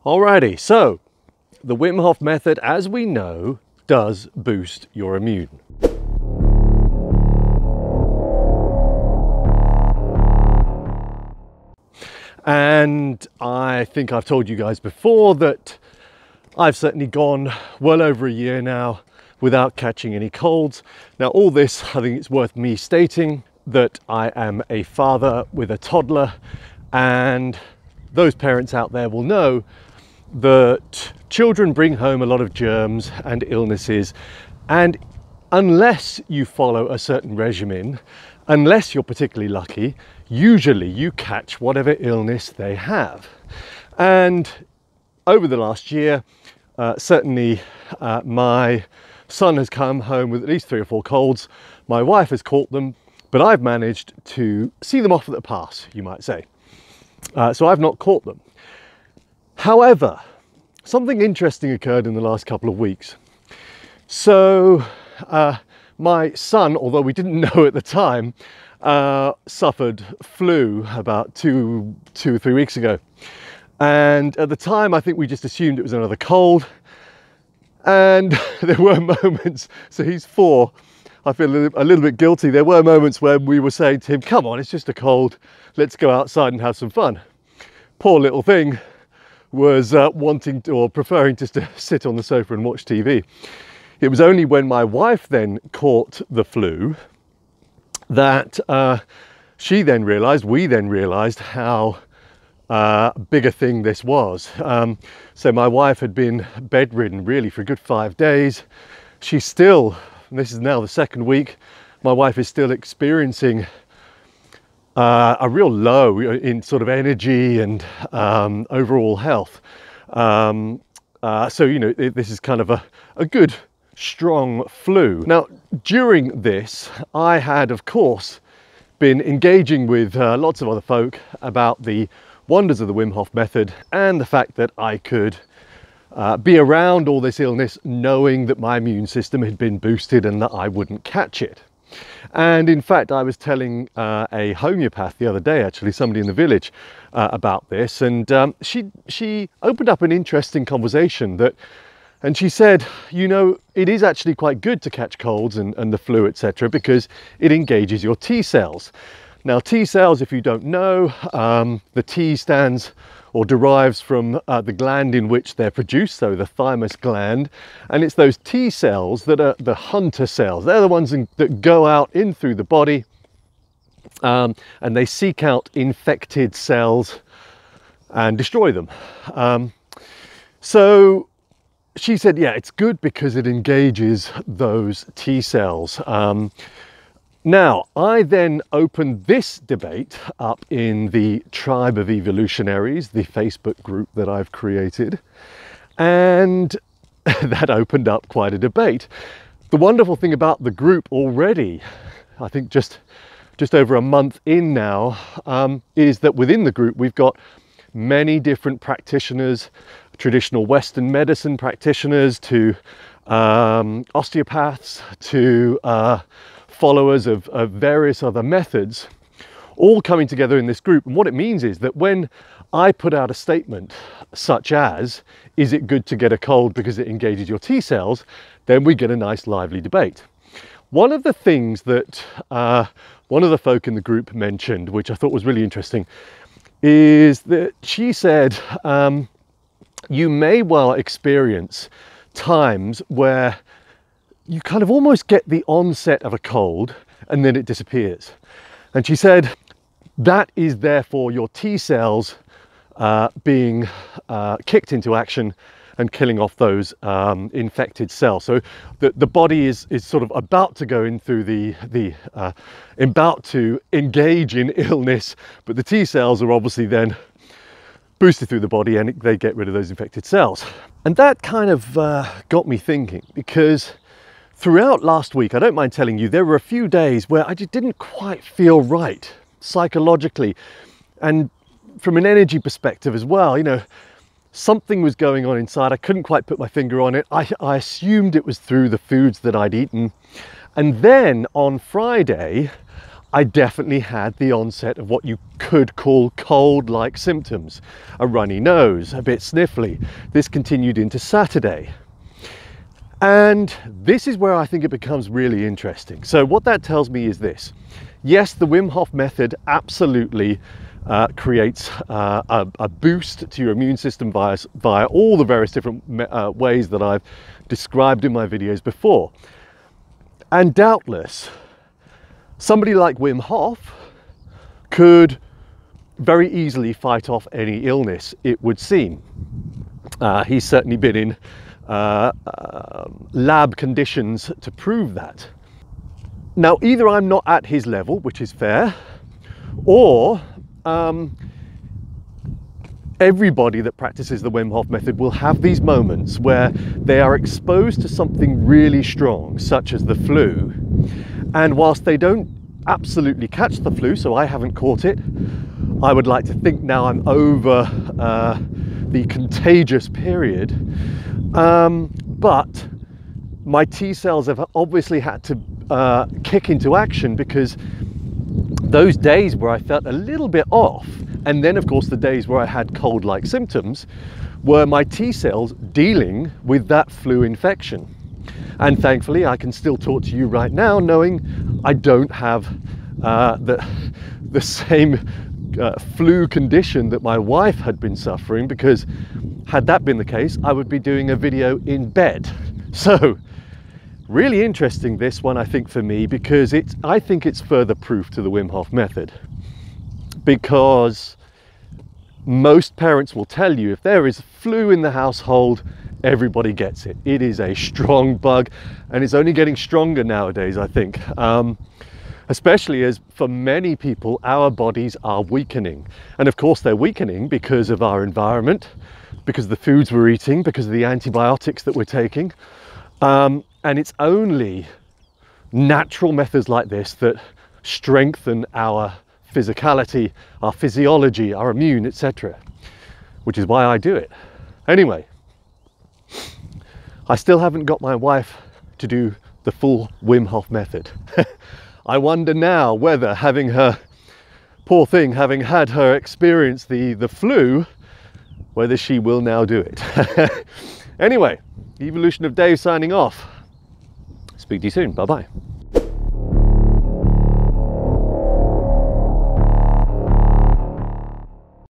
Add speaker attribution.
Speaker 1: Alrighty, so the Wim Hof Method, as we know, does boost your immune. And I think I've told you guys before that I've certainly gone well over a year now without catching any colds. Now, all this, I think it's worth me stating that I am a father with a toddler, and those parents out there will know that children bring home a lot of germs and illnesses, and unless you follow a certain regimen, unless you're particularly lucky, usually you catch whatever illness they have. And over the last year, certainly my son has come home with at least 3 or 4 colds. My wife has caught them, but I've managed to see them off at the pass, you might say. So I've not caught them. However, something interesting occurred in the last couple of weeks. So my son, although we didn't know at the time, suffered flu about two or 3 weeks ago. And at the time, I think we just assumed it was another cold. And there were moments, so he's 4, I feel a little bit guilty. There were moments where we were saying to him, come on, it's just a cold, let's go outside and have some fun. Poor little thing was wanting to, or preferring just to sit on the sofa and watch TV. It was only when my wife then caught the flu that we then realized how big a thing this was. So my wife had been bedridden really for a good 5 days. She's still, and this is now the 2nd week, my wife is still experiencing a real low in sort of energy and overall health. So, you know, this is kind of a good, strong flu. Now, during this, I had, of course, been engaging with lots of other folk about the wonders of the Wim Hof Method and the fact that I could be around all this illness knowing that my immune system had been boosted and that I wouldn't catch it. And in fact, I was telling a homeopath the other day, actually, somebody in the village, about this, and she opened up an interesting conversation and she said, you know, it is actually quite good to catch colds and the flu, etc., because it engages your T cells. Now, T cells, if you don't know, the T stands or derives from the gland in which they're produced, so the thymus gland, and it's those T cells that are the hunter cells. They're the ones that go out in through the body, and they seek out infected cells and destroy them. So she said, yeah, it's good because it engages those T cells. Now, I then opened this debate up in the Tribe of Evolutionaries, the Facebook group that I've created, and that opened up quite a debate. The wonderful thing about the group already, I think just over a month in now, is that within the group we've got many different practitioners, traditional Western medicine practitioners to osteopaths to followers of various other methods, all coming together in this group. And what it means is that when I put out a statement such as, is it good to get a cold because it engages your T cells, then we get a nice lively debate. One of the things that one of the folk in the group mentioned, which I thought was really interesting, is that she said, you may well experience times where you kind of almost get the onset of a cold and then it disappears. And she said, that is therefore your T cells being kicked into action and killing off those infected cells. So the body is sort of about to go in through about to engage in illness, but the T cells are obviously then boosted through the body and they get rid of those infected cells. And that kind of got me thinking, because throughout last week, I don't mind telling you, there were a few days where I just didn't quite feel right psychologically and from an energy perspective as well. You know, something was going on inside. I couldn't quite put my finger on it. I assumed it was through the foods that I'd eaten. And then on Friday, I definitely had the onset of what you could call cold-like symptoms. A runny nose, a bit sniffly. This continued into Saturday. And this is where I think it becomes really interesting. So what that tells me is this. Yes, the Wim Hof method absolutely creates a boost to your immune system via all the various different ways that I've described in my videos before. And doubtless, somebody like Wim Hof could very easily fight off any illness, it would seem. He's certainly been in lab conditions to prove that. Now, either I'm not at his level, which is fair, or everybody that practices the Wim Hof method will have these moments where they are exposed to something really strong, such as the flu. And whilst they don't absolutely catch the flu, so I haven't caught it, I would like to think now I'm over the contagious period. But my T cells have obviously had to kick into action, because those days where I felt a little bit off, and then of course the days where I had cold-like symptoms, were my T cells dealing with that flu infection. And thankfully I can still talk to you right now knowing I don't have the same flu condition that my wife had been suffering, because had that been the case, I would be doing a video in bed. So really interesting, this one, I think, for me, because I think it's further proof to the Wim Hof method. Because most parents will tell you if there is flu in the household, everybody gets it. It is a strong bug, and it's only getting stronger nowadays, I think. Especially as for many people, our bodies are weakening. And of course they're weakening because of our environment, because of the foods we're eating, because of the antibiotics that we're taking. And it's only natural methods like this that strengthen our physicality, our physiology, our immune, etc. Which is why I do it. Anyway, I still haven't got my wife to do the full Wim Hof method. I wonder now whether, having her, poor thing, having had her experience the flu, whether she will now do it. Anyway, Evolution of Dave signing off. Speak to you soon. Bye-bye.